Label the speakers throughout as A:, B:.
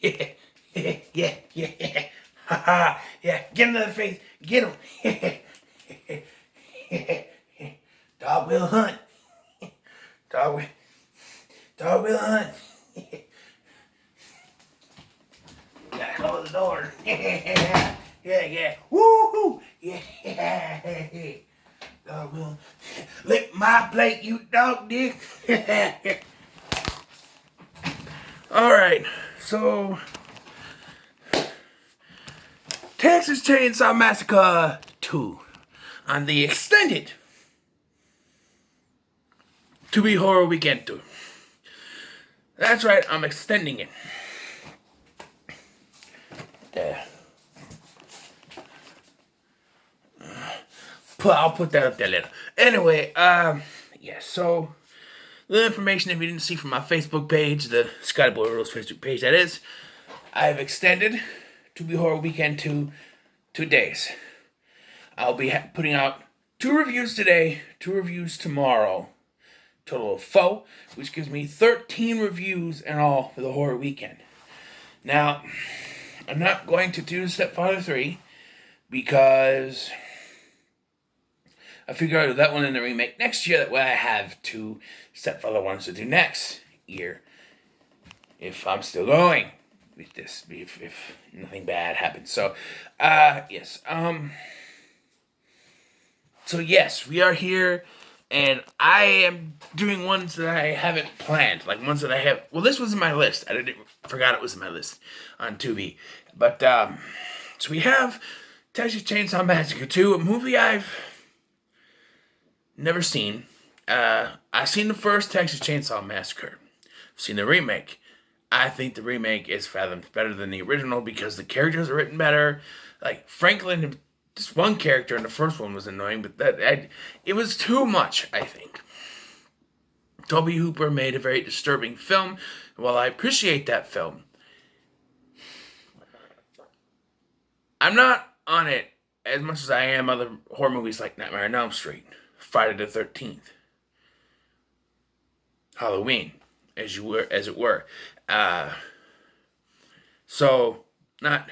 A: Yeah, yeah, yeah. Ha ha. Yeah, get another face. Get him. Dog will hunt. Dog will, dog will hunt. Gotta close the door. Yeah, yeah. Woo-hoo. Yeah. Dog will lick my plate, you dog dick. Alright, so Texas Chainsaw Massacre 2 on the extended Tubi Horror Weekend Tour. That's right, I'm extending it. There. I'll put that up there later. Anyway, yeah, so little information if you didn't see from my Facebook page, the Scotty Boy Rules Facebook page, that is, I've extended Tubi Horror Weekend to 2 days. I'll be putting out 2 reviews today, 2 reviews tomorrow, total of 4, which gives me 13 reviews in all for the horror weekend. Now, I'm not going to do Stepfather 3 because I figure I'll do that one in the remake next year. That way I have 2 Stepfather ones to do next year. If I'm still going with this, if nothing bad happens. So, yes. So yes, we are here, and I am doing ones that I haven't planned. Like ones that I have. Well, this was in my list. I forgot it was in my list on Tubi. But, so we have Texas Chainsaw Massacre 2, a movie I've never seen. I've seen the first Texas Chainsaw Massacre. I've seen the remake. I think the remake is fathoms better than the original because the characters are written better. Like Franklin, this one character in the first one was annoying, but it was too much, I think. Tobe Hooper made a very disturbing film. While I appreciate that film, I'm not on it as much as I am other horror movies like Nightmare on Elm Street, Friday the 13th, Halloween, as it were. So, not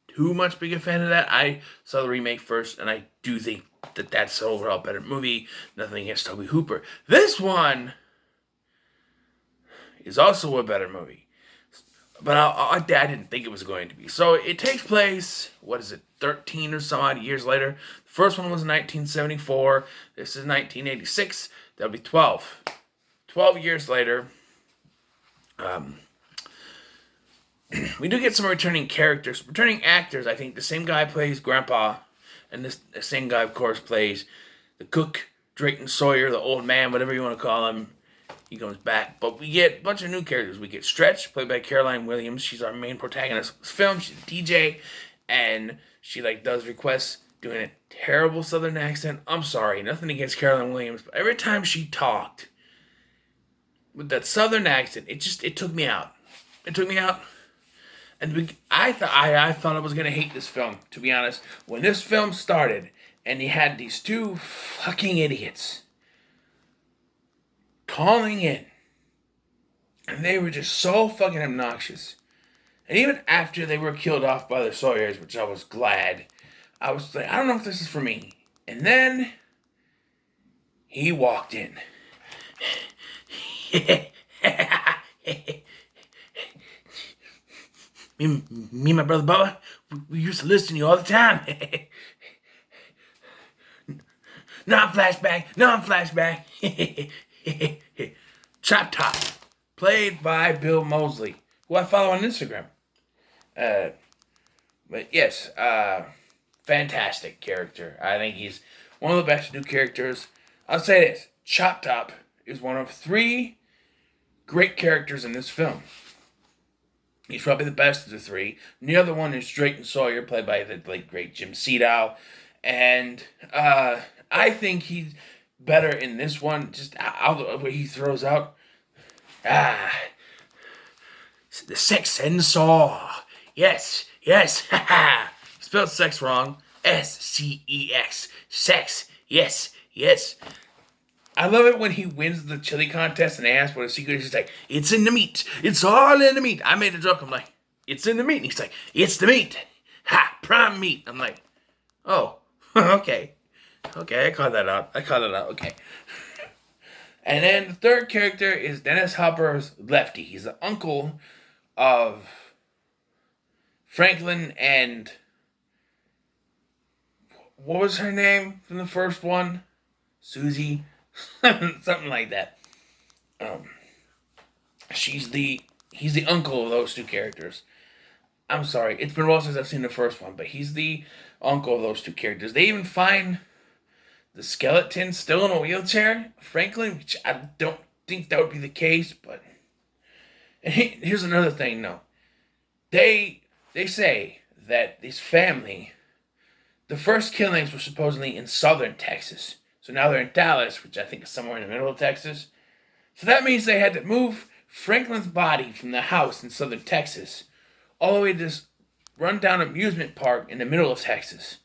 A: too much big a fan of that. I saw the remake first, and I do think that that's an overall better movie. Nothing against Tobe Hooper. This one is also a better movie. But I didn't think it was going to be. So it takes place, 13 or some odd years later. The first one was in 1974. This is 1986. That'll be 12. 12 years later. We do get some returning characters. Returning actors, I think. The same guy plays Grandpa. And the same guy, of course, plays the cook, Drayton Sawyer, the old man, whatever you want to call him. He comes back. But we get a bunch of new characters. We get Stretch, played by Caroline Williams. She's our main protagonist of this film. She's a DJ. And she, does requests doing a terrible southern accent. I'm sorry. Nothing against Caroline Williams. But every time she talked with that southern accent, it took me out. It took me out. And I thought I was going to hate this film, to be honest. When this film started, and you had these 2 fucking idiots calling in, and they were just so fucking obnoxious. And even after they were killed off by the Sawyers, which I was glad, I was like, I don't know if this is for me. And then he walked in. Me and my brother Bubba, we used to listen to you all the time. Non-flashback. Chop Top, played by Bill Moseley, who I follow on Instagram. But yes, fantastic character. I think he's one of the best new characters. I'll say this, Chop Top is one of 3 great characters in this film. He's probably the best of the 3. And the other one is Drayton Sawyer, played by the late great Jim Sedow. And I think he's better in this one, just out the way he throws out. The sex and saw. Yes. Spelled sex wrong. S-C-E-X. Sex. Yes. I love it when he wins the chili contest and they ask what a secret is. He's like, it's in the meat. It's all in the meat. I made a joke. I'm like, it's in the meat. And he's like, it's the meat. Ha, prime meat. I'm like, oh, okay. Okay, I called that out. Okay. And then the third character is Dennis Hopper's Lefty. He's the uncle of Franklin and... what was her name from the first one? Susie? Something like that. He's the uncle of those two characters. I'm sorry, it's been a while since I've seen the first one, but he's the uncle of those two characters. They even find the skeleton still in a wheelchair, Franklin, which I don't think that would be the case, but... and here's another thing, no. They say that this family, the first killings were supposedly in southern Texas. So now they're in Dallas, which I think is somewhere in the middle of Texas. So that means they had to move Franklin's body from the house in southern Texas all the way to this rundown amusement park in the middle of Texas.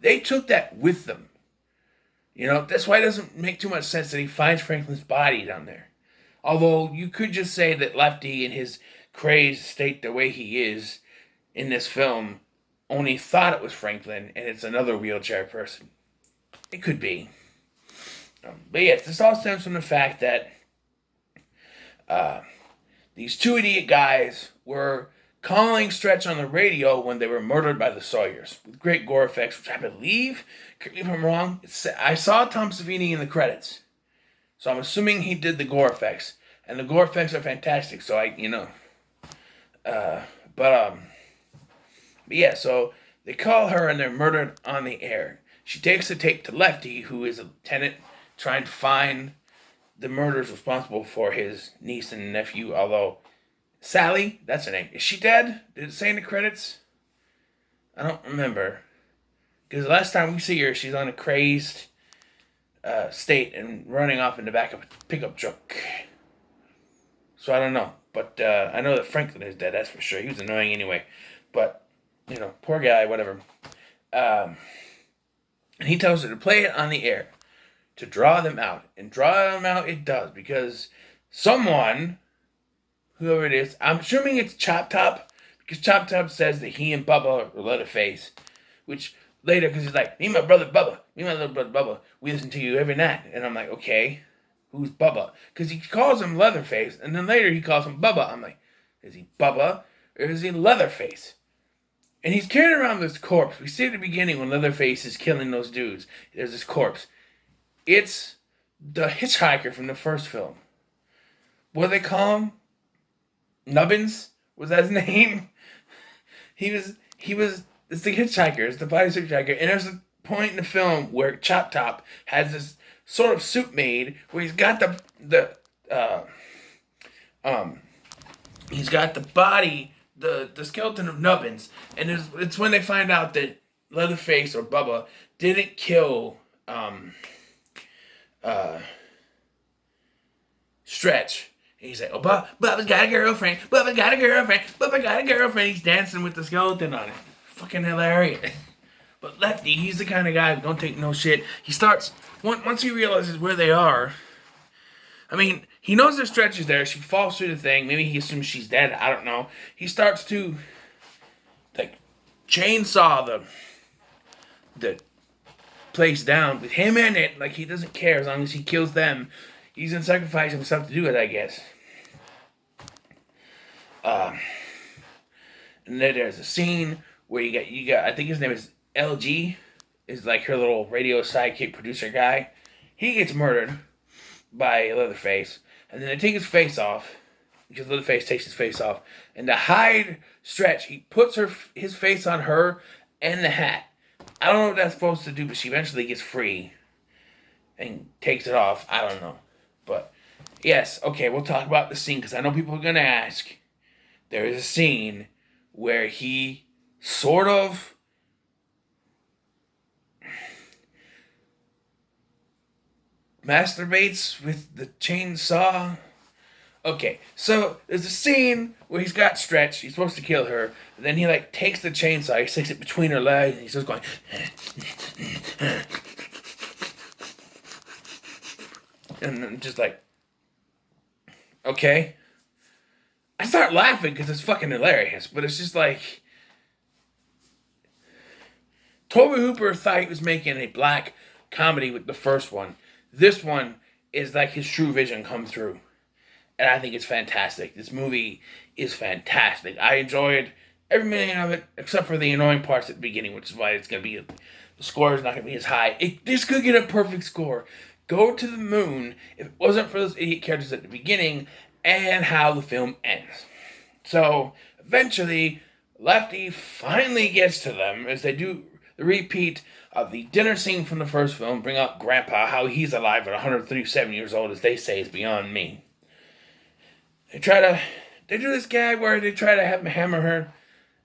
A: They took that with them. You know, that's why it doesn't make too much sense that he finds Franklin's body down there. Although you could just say that Lefty, in his crazed state the way he is in this film, only thought it was Franklin and it's another wheelchair person. It could be. But yes, this all stems from the fact that these two idiot guys were calling Stretch on the radio when they were murdered by the Sawyers with great gore effects, which I believe, correct me if I'm wrong, I saw Tom Savini in the credits. So I'm assuming he did the gore effects. And the gore effects are fantastic, so but yeah, so they call her and they're murdered on the air. She takes the tape to Lefty, who is a lieutenant trying to find the murders responsible for his niece and nephew, although Sally, that's her name. Is she dead? Did it say in the credits? I don't remember. Because the last time we see her, she's on a crazed state and running off in the back of a pickup truck. So I don't know. But I know that Franklin is dead, that's for sure. He was annoying anyway. But, you know, poor guy, whatever. And he tells her to play it on the air, to draw them out. And draw them out it does, because someone, whoever it is, I'm assuming it's Chop Top, because Chop Top says that he and Bubba are Leatherface, which later, because he's like, me and my brother Bubba, me and my little brother Bubba, we listen to you every night. And I'm like, okay, who's Bubba? Because he calls him Leatherface, and then later he calls him Bubba. I'm like, is he Bubba, or is he Leatherface? And he's carrying around this corpse. We see at the beginning when Leatherface is killing those dudes. There's this corpse. It's the hitchhiker from the first film. What do they call him? Nubbins? Was that his name? It's the hitchhiker. It's the body hitchhiker. And there's a point in the film where Chop Top has this sort of suit made where he's got he's got the body, the skeleton of Nubbins, and it's when they find out that Leatherface or Bubba didn't kill Stretch. And he's like, oh, Bubba's got a girlfriend. Bubba's got a girlfriend. Bubba got a girlfriend. He's dancing with the skeleton on it. Fucking hilarious. But Lefty, he's the kind of guy who don't take no shit. He starts, once he realizes where they are, I mean, he knows that Stretch is there. She falls through the thing. Maybe he assumes she's dead. I don't know. He starts to, like, chainsaw the place down with him in it. Like, he doesn't care as long as he kills them. He's gonna sacrifice himself to do it, I guess. And then there's a scene where you got I think his name is LG, is like her little radio sidekick producer guy. He gets murdered by Leatherface, and then they take his face off, because Leatherface takes his face off, and to hide Stretch, he puts his face on her and the hat. I don't know what that's supposed to do, but she eventually gets free and takes it off. I don't know. But, yes, okay, we'll talk about the scene, because I know people are going to ask. There is a scene where he sort of masturbates with the chainsaw. Okay, so there's a scene where he's got Stretch, he's supposed to kill her, and then he, like, takes the chainsaw, he sticks it between her legs, and he's just going... And I'm just like, okay. I start laughing because it's fucking hilarious, but it's just like, Tobe Hooper thought he was making a black comedy with the first one. This one is like his true vision come through. And I think it's fantastic. This movie is fantastic. I enjoyed every minute of it, except for the annoying parts at the beginning, which is why it's going to be, the score is not going to be as high. This could get a perfect score. Go to the moon if it wasn't for those idiot characters at the beginning and how the film ends. So, eventually, Lefty finally gets to them as they do the repeat of the dinner scene from the first film, bring up Grandpa, how he's alive at 137 years old, as they say, is beyond me. They do this gag where they try to hammer her,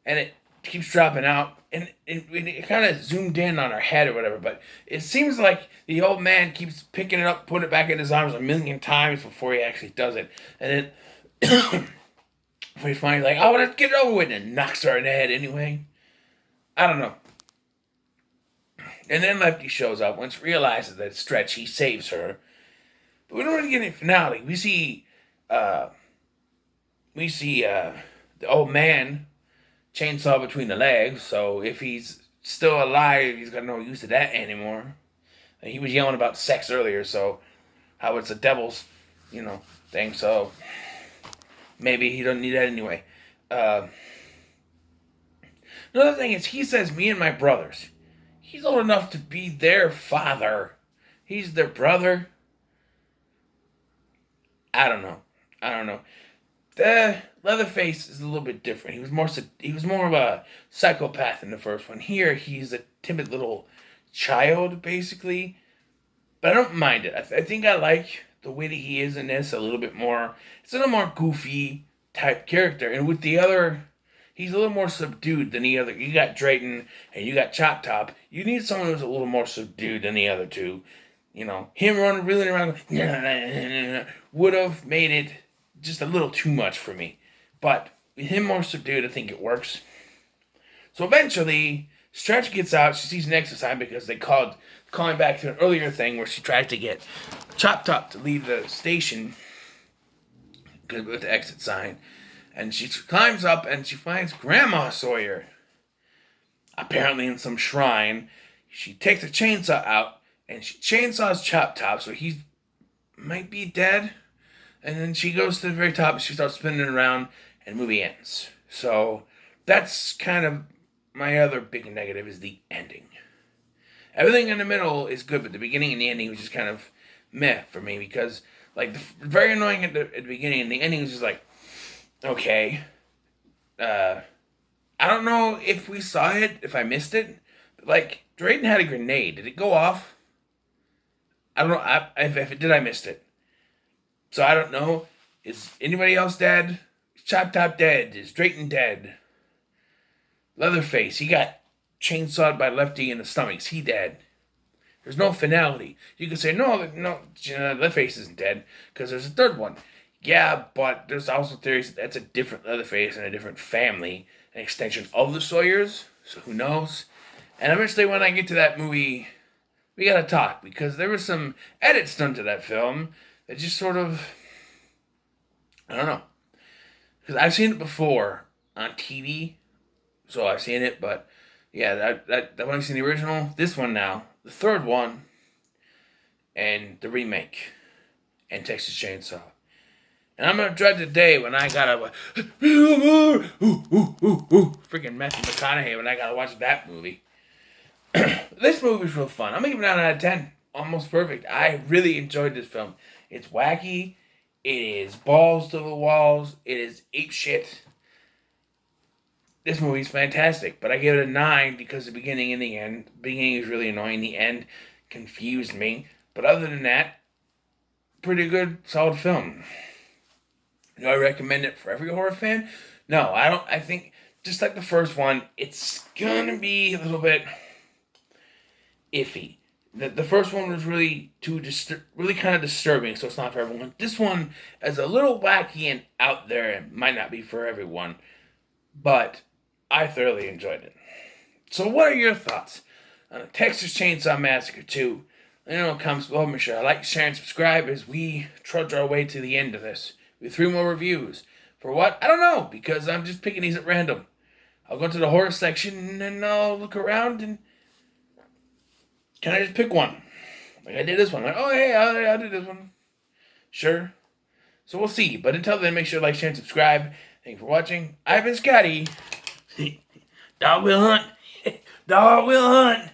A: and it keeps dropping out, and it kind of zoomed in on her head or whatever, but it seems like the old man keeps picking it up, putting it back in his arms a million times before he actually does it, and then he's finally like, oh, let's get it over with, and knocks her in the head anyway. I don't know. And then Lefty shows up. Once realizes that Stretch, he saves her. But we don't really get any finale. We see the old man chainsaw between the legs. So if he's still alive, he's got no use of that anymore. And he was yelling about sex earlier, so how it's a devil's, thing. So maybe he doesn't need that anyway. Another thing is, he says, me and my brothers. He's old enough to be their father. He's their brother. I don't know. The Leatherface is a little bit different. He was more of a psychopath in the first one. Here, he's a timid little child, basically. But I don't mind it. I think I like the way that he is in this a little bit more. It's a little more goofy type character. And with the other, he's a little more subdued than the other. You got Drayton and you got Chop Top. You need someone who's a little more subdued than the other two. Him reeling around would have made it just a little too much for me. But with him more subdued, I think it works. So eventually, Stretch gets out. She sees an exit sign because they calling back to an earlier thing where she tried to get Chop Top to leave the station with the exit sign. And she climbs up and she finds Grandma Sawyer. Apparently in some shrine. She takes a chainsaw out and she chainsaws Chop Top, so he might be dead. And then she goes to the very top and she starts spinning around and the movie ends. So that's kind of my other big negative, is the ending. Everything in the middle is good, but the beginning and the ending was just kind of meh for me, because very annoying at the beginning, and the ending was just like, okay. I don't know if we saw it, if I missed it. But Drayton had a grenade. Did it go off? I don't know. If it did, I missed it. So I don't know. Is anybody else dead? Is Chop Top dead? Is Drayton dead? Leatherface, he got chainsawed by Lefty in the stomach. Is he dead? There's no finality. You could say, no, Leatherface isn't dead, because there's a third one. Yeah, but there's also theories that that's a different Leatherface and a different family, an extension of the Sawyers, so who knows? And eventually when I get to that movie, we gotta talk, because there were some edits done to that film that just sort of, I don't know. Because I've seen it before on TV, so I've seen it, but yeah, that when I've seen the original, this one now, the third one, and the remake, and Texas Chainsaw. And I'm gonna dread the day when I gotta freaking Matthew McConaughey when I gotta watch that movie. This movie's real fun. I'm gonna give it 9 out of 10. Almost perfect. I really enjoyed this film. It's wacky. It is balls to the walls. It is ape shit. This movie's fantastic, but I give it a 9 because the beginning and the end. The beginning is really annoying. The end confused me. But other than that, pretty good, solid film. Do I recommend it for every horror fan? No, I don't. I think, just like the first one, it's gonna be a little bit iffy. The first one was really really kind of disturbing, so it's not for everyone. This one is a little wacky and out there. It might not be for everyone, but I thoroughly enjoyed it. So what are your thoughts on the Texas Chainsaw Massacre 2? Let me know in the comments below. Make sure to like, share, and subscribe as we trudge our way to the end of this. With 3 more reviews. For what? I don't know, because I'm just picking these at random. I'll go to the horror section and I'll look around and can I just pick one? Like I did this one. Like, oh, hey, I did this one. Sure. So we'll see. But until then, make sure to like, share, and subscribe. Thank you for watching. I've been Scotty. Dog will hunt. Dog will hunt.